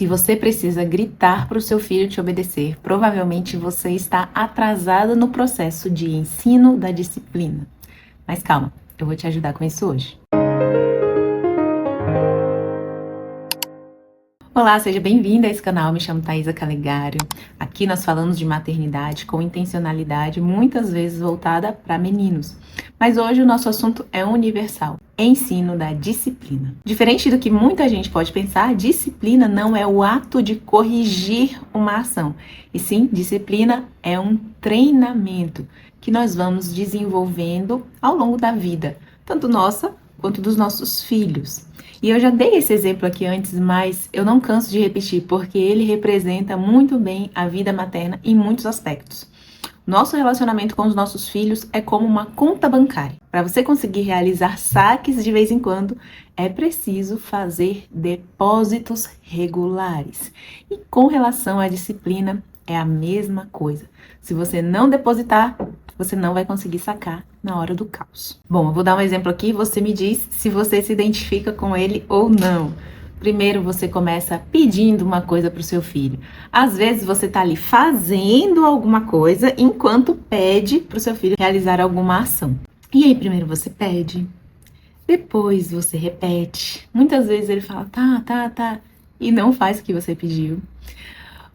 Se você precisa gritar para o seu filho te obedecer, provavelmente você está atrasado no processo de ensino da disciplina. Mas calma, eu vou te ajudar com isso hoje. Olá, seja bem-vinda a esse canal, me chamo Thaisa Calegari. Aqui nós falamos de maternidade com intencionalidade, muitas vezes voltada para meninos. Mas hoje o nosso assunto é universal, ensino da disciplina. Diferente do que muita gente pode pensar, disciplina não é o ato de corrigir uma ação, e sim, disciplina é um treinamento que nós vamos desenvolvendo ao longo da vida, tanto nossa quanto dos nossos filhos. E eu já dei esse exemplo aqui antes, mas eu não canso de repetir, porque ele representa muito bem a vida materna em muitos aspectos. Nosso relacionamento com os nossos filhos é como uma conta bancária. Para você conseguir realizar saques de vez em quando, é preciso fazer depósitos regulares. E com relação à disciplina, é a mesma coisa. Se você não depositar, você não vai conseguir sacar na hora do caos. Bom, eu vou dar um exemplo aqui, você me diz se você se identifica com ele ou não. Primeiro você começa pedindo uma coisa para o seu filho. Às vezes você está ali fazendo alguma coisa enquanto pede para o seu filho realizar alguma ação. E aí primeiro você pede, depois você repete. Muitas vezes ele fala tá, e não faz o que você pediu.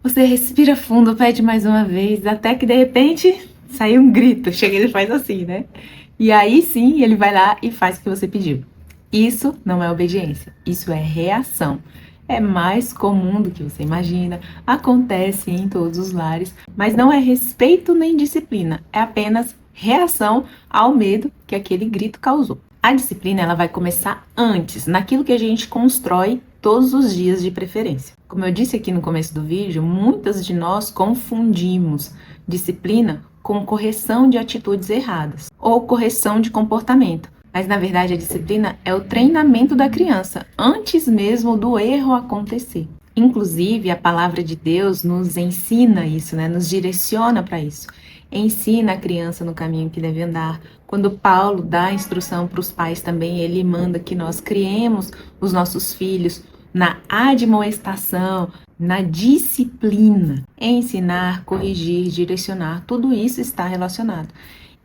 Você respira fundo, pede mais uma vez, até que de repente sai um grito, chega e ele faz assim, né? E aí sim, ele vai lá e faz o que você pediu. Isso não é obediência, isso é reação. É mais comum do que você imagina, acontece em todos os lares, mas não é respeito nem disciplina, é apenas reação ao medo que aquele grito causou. A disciplina ela vai começar antes, naquilo que a gente constrói todos os dias de preferência. Como eu disse aqui no começo do vídeo, muitas de nós confundimos disciplina com correção de atitudes erradas ou correção de comportamento. Mas na verdade a disciplina é o treinamento da criança antes mesmo do erro acontecer. Inclusive a palavra de Deus nos ensina isso, né? Nos direciona para isso. Ensina a criança no caminho que deve andar. Quando Paulo dá a instrução para os pais também, ele manda que nós criemos os nossos filhos na admoestação, na disciplina. Ensinar, corrigir, direcionar, tudo isso está relacionado.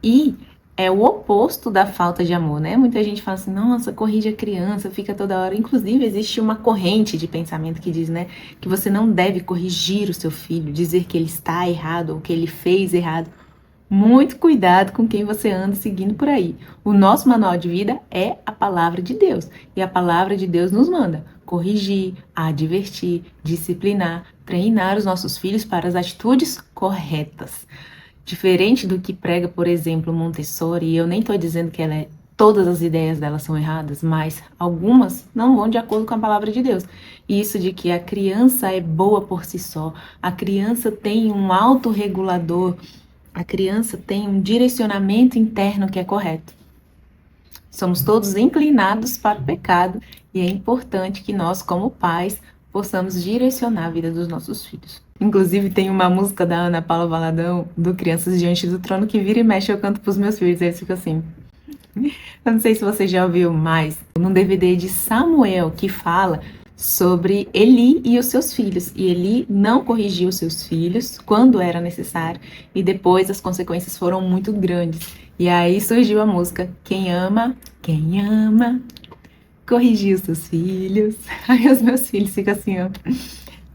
E é o oposto da falta de amor, né? Muita gente fala assim, nossa, corrige a criança, fica toda hora. Inclusive, existe uma corrente de pensamento que diz, né, que você não deve corrigir o seu filho, dizer que ele está errado ou que ele fez errado. Muito cuidado com quem você anda seguindo por aí. O nosso manual de vida é a palavra de Deus. E a palavra de Deus nos manda corrigir, advertir, disciplinar, treinar os nossos filhos para as atitudes corretas. Diferente do que prega, por exemplo, Montessori, e eu nem estou dizendo que todas as ideias dela são erradas, mas algumas não vão de acordo com a palavra de Deus. Isso de que a criança é boa por si só, a criança tem um autorregulador, a criança tem um direcionamento interno que é correto. Somos todos inclinados para o pecado e é importante que nós, como pais, possamos direcionar a vida dos nossos filhos. Inclusive tem uma música da Ana Paula Valadão, do Crianças Diante do Trono, que vira e mexe eu canto pros meus filhos, eles ficam assim. Eu não sei se você já ouviu mais, num DVD de Samuel, que fala sobre Eli e os seus filhos. E Eli não corrigiu os seus filhos quando era necessário, e depois as consequências foram muito grandes. E aí surgiu a música quem ama, corrigir os seus filhos. Aí os meus filhos ficam assim, ó.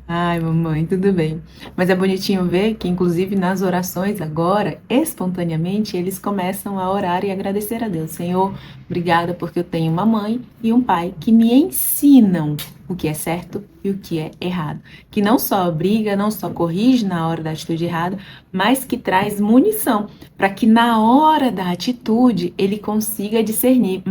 Ai, mamãe, tudo bem. Mas é bonitinho ver que, inclusive, nas orações agora, espontaneamente, eles começam a orar e agradecer a Deus. Senhor, obrigada porque eu tenho uma mãe e um pai que me ensinam o que é certo e o que é errado. Que não só obriga, não só corrige na hora da atitude errada, mas que traz munição para que na hora da atitude ele consiga discernir.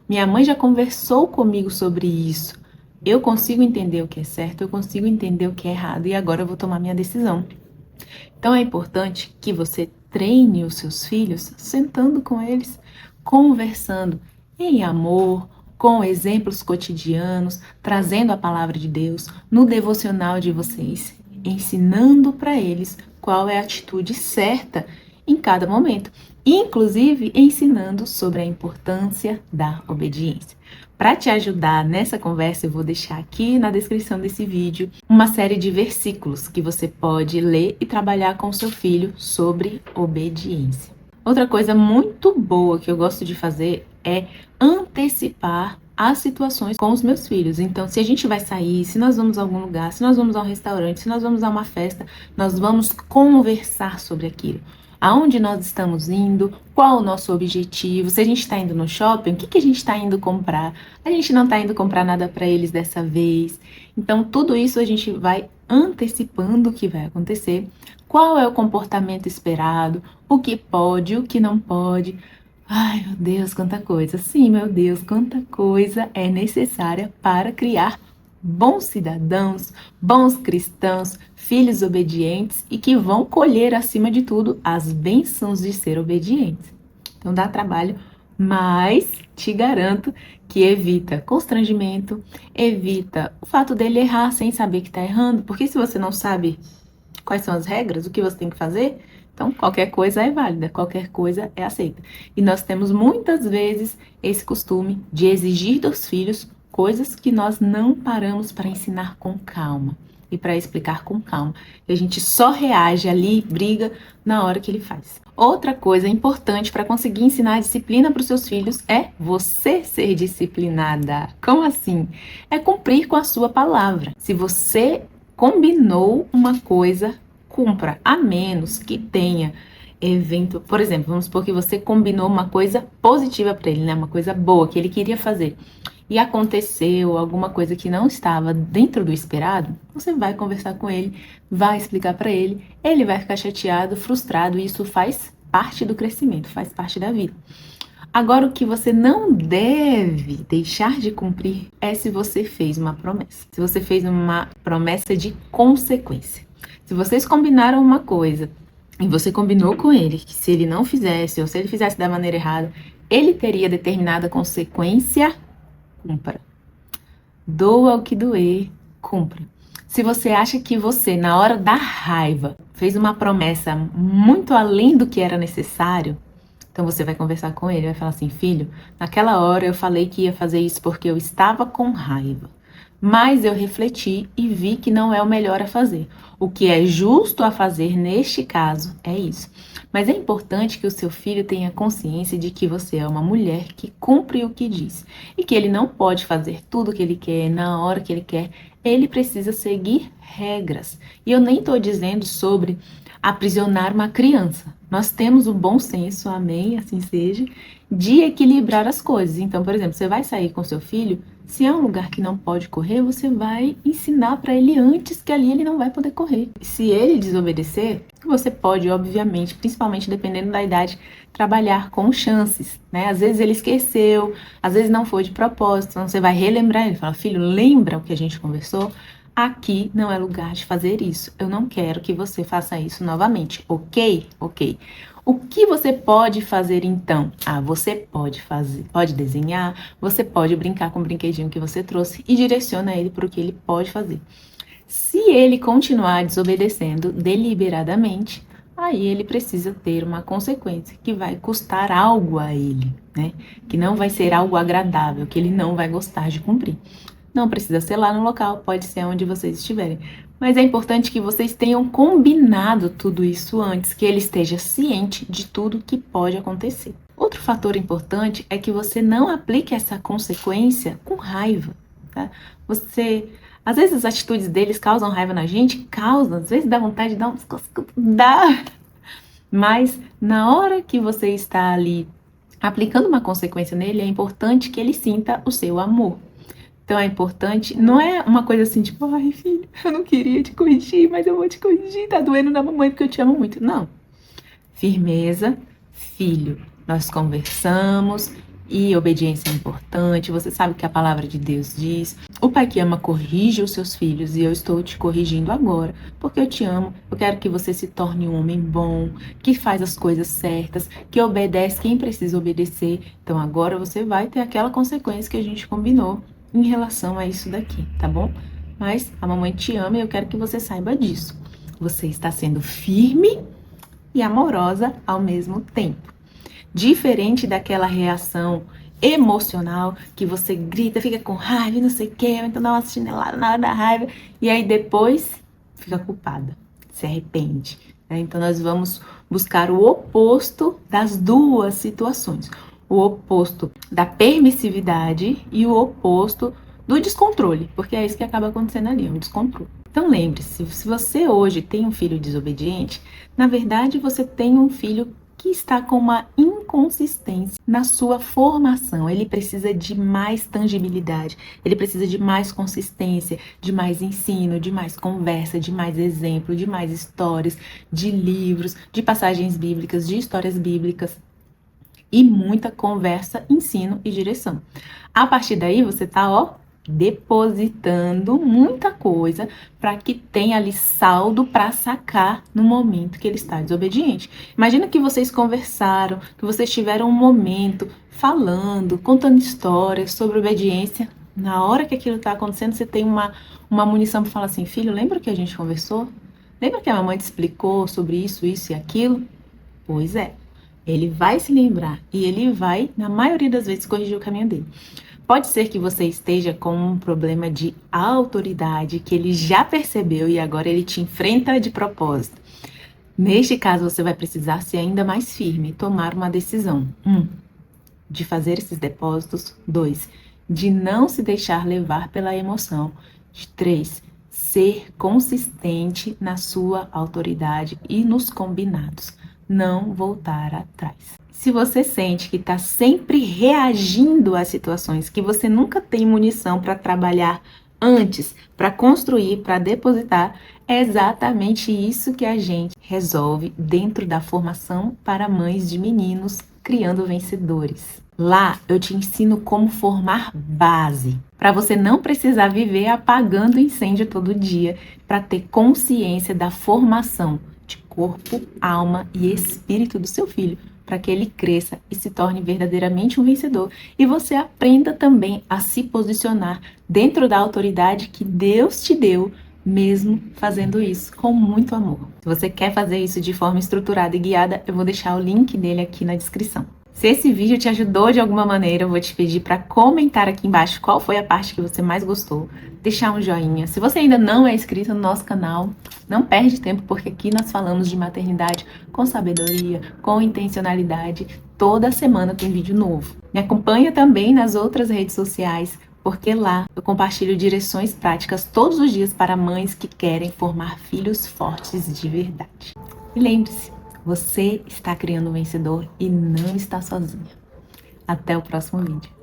Minha mãe já conversou comigo sobre isso. Eu consigo entender o que é certo, eu consigo entender o que é errado e agora eu vou tomar minha decisão. Então é importante que você treine os seus filhos sentando com eles, conversando em amor, com exemplos cotidianos, trazendo a palavra de Deus no devocional de vocês, ensinando para eles qual é a atitude certa em cada momento, inclusive ensinando sobre a importância da obediência. Para te ajudar nessa conversa, eu vou deixar aqui na descrição desse vídeo uma série de versículos que você pode ler e trabalhar com seu filho sobre obediência. Outra coisa muito boa que eu gosto de fazer é antecipar as situações com os meus filhos. Então, se a gente vai sair, se nós vamos a algum lugar, se nós vamos a um restaurante, se nós vamos a uma festa, nós vamos conversar sobre aquilo. Aonde nós estamos indo, qual o nosso objetivo, se a gente está indo no shopping, o que a gente está indo comprar? A gente não está indo comprar nada para eles dessa vez. Então, tudo isso a gente vai antecipando o que vai acontecer, qual é o comportamento esperado, o que pode, o que não pode. Ai, meu Deus, quanta coisa. Sim, meu Deus, quanta coisa é necessária para criar bons cidadãos, bons cristãos, filhos obedientes e que vão colher, acima de tudo, as bênçãos de ser obedientes. Então dá trabalho, mas te garanto que evita constrangimento, evita o fato dele errar sem saber que está errando, porque se você não sabe quais são as regras, o que você tem que fazer, então qualquer coisa é válida, qualquer coisa é aceita. E nós temos muitas vezes esse costume de exigir dos filhos coisas que nós não paramos para ensinar com calma e para explicar com calma. E a gente só reage ali, briga na hora que ele faz. Outra coisa importante para conseguir ensinar disciplina para os seus filhos é você ser disciplinada. Como assim? É cumprir com a sua palavra. Se você combinou uma coisa, cumpra, a menos que tenha evento. Por exemplo, vamos supor que você combinou uma coisa positiva para ele, né? Uma coisa boa que ele queria fazer. E aconteceu alguma coisa que não estava dentro do esperado, você vai conversar com ele, vai explicar para ele, ele vai ficar chateado, frustrado, e isso faz parte do crescimento, faz parte da vida. Agora, o que você não deve deixar de cumprir é se você fez uma promessa. Se você fez uma promessa de consequência. Se vocês combinaram uma coisa e você combinou com ele que se ele não fizesse ou se ele fizesse da maneira errada, ele teria determinada consequência, cumpra. Doa o que doer, cumpra. Se você acha que você, na hora da raiva, fez uma promessa muito além do que era necessário, então você vai conversar com ele, vai falar assim: filho, naquela hora eu falei que ia fazer isso porque eu estava com raiva, mas eu refleti e vi que não é o melhor a fazer. O que é justo a fazer neste caso é isso. Mas é importante que o seu filho tenha consciência de que você é uma mulher que cumpre o que diz e que ele não pode fazer tudo o que ele quer na hora que ele quer. Ele precisa seguir regras. E eu nem estou dizendo sobre aprisionar uma criança. Nós temos o bom senso, amém, assim seja, de equilibrar as coisas. Então, por exemplo, você vai sair com seu filho, se é um lugar que não pode correr, você vai ensinar para ele antes que ali ele não vai poder correr. Se ele desobedecer, você pode, obviamente, principalmente dependendo da idade, trabalhar com chances, né? Às vezes ele esqueceu, às vezes não foi de propósito, então você vai relembrar ele, fala: filho, lembra o que a gente conversou? Aqui não é lugar de fazer isso. Eu não quero que você faça isso novamente, ok? Ok. O que você pode fazer então? Você pode desenhar, você pode brincar com o brinquedinho que você trouxe e direciona ele para o que ele pode fazer. Se ele continuar desobedecendo deliberadamente, aí ele precisa ter uma consequência que vai custar algo a ele, né? Que não vai ser algo agradável, que ele não vai gostar de cumprir. Não precisa ser lá no local, pode ser onde vocês estiverem. Mas é importante que vocês tenham combinado tudo isso antes, que ele esteja ciente de tudo que pode acontecer. Outro fator importante é que você não aplique essa consequência com raiva, tá? Às vezes as atitudes deles causam raiva na gente, às vezes dá vontade de dar uns coscos, dá. Mas na hora que você está ali aplicando uma consequência nele, é importante que ele sinta o seu amor. Então é importante, não é uma coisa assim, tipo: ai filho, eu não queria te corrigir, mas eu vou te corrigir, tá doendo na mamãe porque eu te amo muito. Não. Firmeza, filho, nós conversamos e obediência é importante, você sabe o que a palavra de Deus diz. O pai que ama corrige os seus filhos e eu estou te corrigindo agora, porque eu te amo, eu quero que você se torne um homem bom, que faz as coisas certas, que obedece quem precisa obedecer. Então agora você vai ter aquela consequência que a gente combinou em relação a isso daqui, tá bom? Mas a mamãe te ama e eu quero que você saiba disso. Você está sendo firme e amorosa ao mesmo tempo. Diferente daquela reação emocional que você grita, fica com raiva, não sei o que, então dá uma chinelada na hora da raiva e aí depois fica culpada, se arrepende. Né? Então nós vamos buscar o oposto das duas situações, o oposto da permissividade e o oposto do descontrole, porque é isso que acaba acontecendo ali, o descontrole. Então lembre-se, se você hoje tem um filho desobediente, na verdade você tem um filho que está com uma inconsistência na sua formação. Ele precisa de mais tangibilidade, ele precisa de mais consistência, de mais ensino, de mais conversa, de mais exemplo, de mais histórias, de livros, de passagens bíblicas, de histórias bíblicas e muita conversa, ensino e direção. A partir daí você tá, depositando muita coisa para que tenha ali saldo para sacar no momento que ele está desobediente. Imagina que vocês conversaram, que vocês tiveram um momento falando, contando histórias sobre obediência. Na hora que aquilo está acontecendo, você tem uma munição para falar assim, filho, lembra que a gente conversou? Lembra que a mamãe te explicou sobre isso, isso e aquilo? Pois é. Ele vai se lembrar e ele vai, na maioria das vezes, corrigir o caminho dele. Pode ser que você esteja com um problema de autoridade que ele já percebeu e agora ele te enfrenta de propósito. Neste caso, você vai precisar ser ainda mais firme e tomar uma decisão. 1. De fazer esses depósitos. 2. De não se deixar levar pela emoção. 3. Ser consistente na sua autoridade e nos combinados. Não voltar atrás. Se você sente que está sempre reagindo a situações, que você nunca tem munição para trabalhar antes, para construir, para depositar, é exatamente isso que a gente resolve dentro da formação para mães de meninos criando vencedores. Lá eu te ensino como formar base, para você não precisar viver apagando incêndio todo dia, para ter consciência da formação de corpo, alma e espírito do seu filho, para que ele cresça e se torne verdadeiramente um vencedor. E você aprenda também a se posicionar dentro da autoridade que Deus te deu, mesmo fazendo isso com muito amor. Se você quer fazer isso de forma estruturada e guiada, eu vou deixar o link dele aqui na descrição. Se esse vídeo te ajudou de alguma maneira, eu vou te pedir para comentar aqui embaixo qual foi a parte que você mais gostou, deixar um joinha. Se você ainda não é inscrito no nosso canal, não perde tempo, porque aqui nós falamos de maternidade com sabedoria, com intencionalidade. Toda semana tem vídeo novo. Me acompanha também nas outras redes sociais, porque lá eu compartilho direções práticas todos os dias para mães que querem formar filhos fortes de verdade. E lembre-se, você está criando um vencedor e não está sozinha. Até o próximo vídeo.